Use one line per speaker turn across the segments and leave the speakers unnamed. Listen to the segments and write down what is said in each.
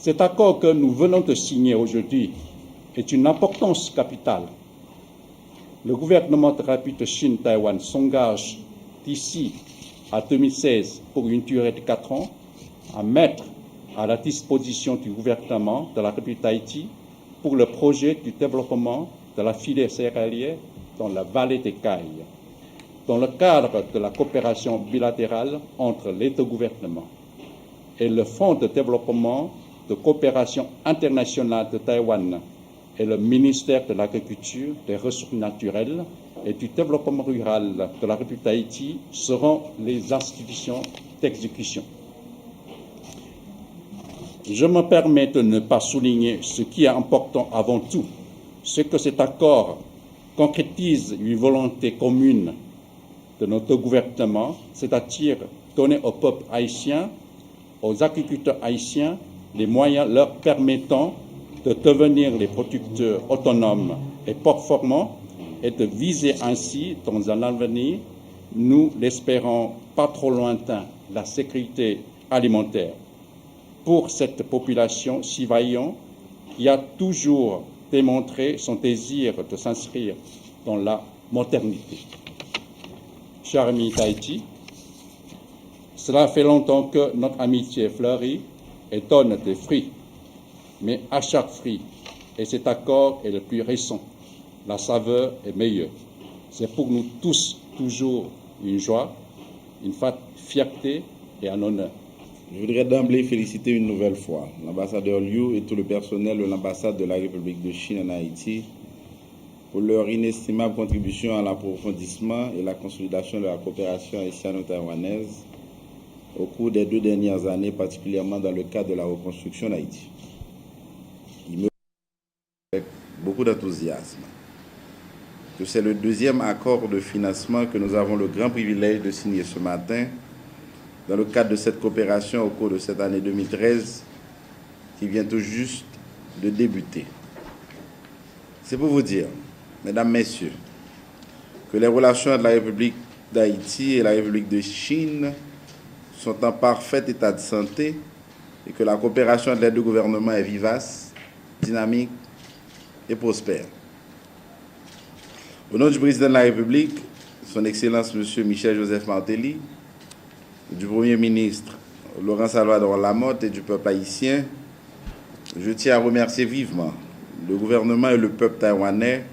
Cet accord que nous venons de signer aujourd'hui est une importance capitale. Le gouvernement de la République de Chine Taïwan s'engage d'ici à 2016 pour une durée de 4 ans à mettre à la disposition du gouvernement de la République d'Haïti pour le projet du développement de la filière céréalière dans la vallée des Cailles, dans le cadre de la coopération bilatérale entre les deux gouvernements et le Fonds de développement de coopération internationale de Taïwan et le ministère de l'Agriculture, des Ressources naturelles et du développement rural de la République d'Haïti seront les institutions d'exécution. Je me permets de ne pas souligner ce qui est important avant tout, c'est que cet accord concrétise une volonté commune de notre gouvernement, c'est-à-dire donner au peuple haïtien, aux agriculteurs haïtiens, les moyens leur permettant de devenir les producteurs autonomes et performants et de viser ainsi, dans un avenir, nous l'espérons pas trop lointain, la sécurité alimentaire pour cette population si vaillante qui a toujours démontré son désir de s'inscrire dans la modernité. Chers amis d'Haïti, cela fait longtemps que notre amitié fleurit et donne des fruits. Mais à chaque fruit, et cet accord est le plus récent, la saveur est meilleure. C'est pour nous tous toujours une joie, une fierté et un honneur.
Je voudrais d'emblée féliciter une nouvelle fois l'ambassadeur Liu et tout le personnel de l'ambassade de la République de Chine en Haïti pour leur inestimable contribution à l'approfondissement et la consolidation de la coopération haïtiano-taïwanaise au cours des 2 dernières années, particulièrement dans le cadre de la reconstruction d'Haïti. Il me avec beaucoup d'enthousiasme que c'est le 2e accord de financement que nous avons le grand privilège de signer ce matin dans le cadre de cette coopération au cours de cette année 2013 qui vient tout juste de débuter. C'est pour vous dire, mesdames, messieurs, que les relations entre la République d'Haïti et la République de Chine sont en parfait état de santé et que la coopération entre les deux gouvernements est vivace, dynamique et prospère. Au nom du président de la République, son Excellence M. Michel-Joseph Martelly, du Premier ministre Laurent Salvador Lamotte et du peuple haïtien, je tiens à remercier vivement le gouvernement et le peuple taïwanais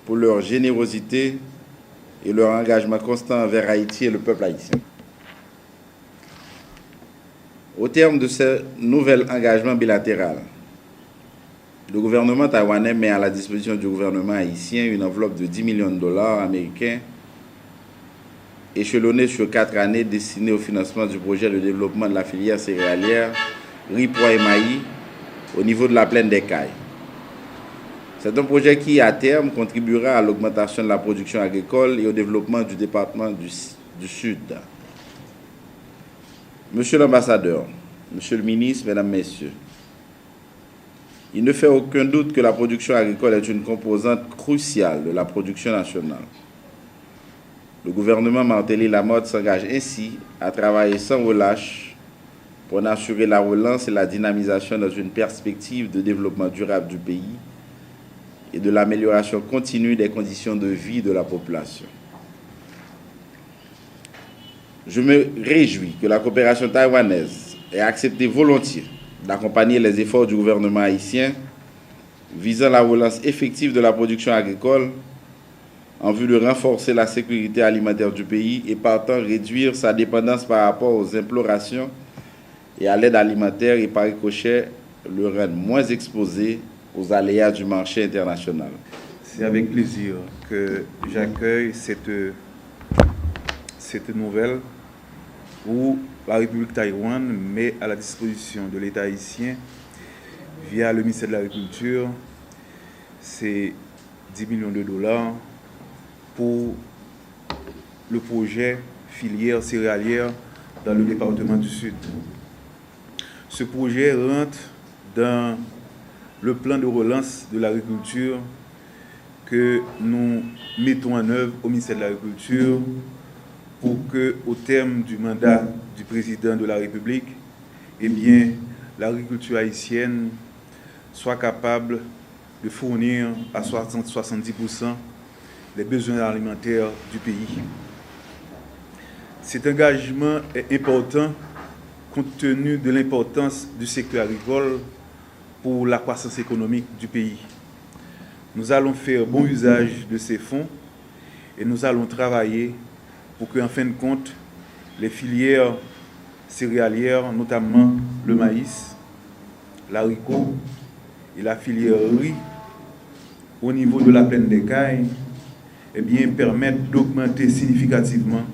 pour leur générosité et leur engagement constant envers Haïti et le peuple haïtien. Au terme de ce nouvel engagement bilatéral, le gouvernement taïwanais met à la disposition du gouvernement haïtien une enveloppe de 10 millions de dollars américains échelonnée sur 4 années destinée au financement du projet de développement de la filière céréalière riz, pois et maïs au niveau de la plaine des Cailles. C'est un projet qui, à terme, contribuera à l'augmentation de la production agricole et au développement du département du Sud. Monsieur l'ambassadeur, monsieur le ministre, mesdames, messieurs, il ne fait aucun doute que la production agricole est une composante cruciale de la production nationale. Le gouvernement Martelly Lamotte s'engage ainsi à travailler sans relâche pour en assurer la relance et la dynamisation dans une perspective de développement durable du pays et de l'amélioration continue des conditions de vie de la population. Je me réjouis que la coopération taïwanaise ait accepté volontiers d'accompagner les efforts du gouvernement haïtien visant la relance effective de la production agricole en vue de renforcer la sécurité alimentaire du pays et partant réduire sa dépendance par rapport aux implorations et à l'aide alimentaire et par ricochet le rendre moins exposé aux aléas du marché international.
C'est avec plaisir que j'accueille cette nouvelle où la République Taïwan met à la disposition de l'État haïtien, via le ministère de l'Agriculture, ces 10 millions de dollars pour le projet filière céréalière dans le département du Sud. Ce projet rentre dans le plan de relance de l'agriculture que nous mettons en œuvre au ministère de l'Agriculture pour que, au terme du mandat du président de la République, eh bien, l'agriculture haïtienne soit capable de fournir à 60-70% les besoins alimentaires du pays. Cet engagement est important compte tenu de l'importance du secteur agricole pour la croissance économique du pays. Nous allons faire bon usage de ces fonds et nous allons travailler pour qu'en fin de compte, les filières céréalières, notamment le maïs, l'haricot et la filière riz, au niveau de la plaine des Cailles, permettent d'augmenter significativement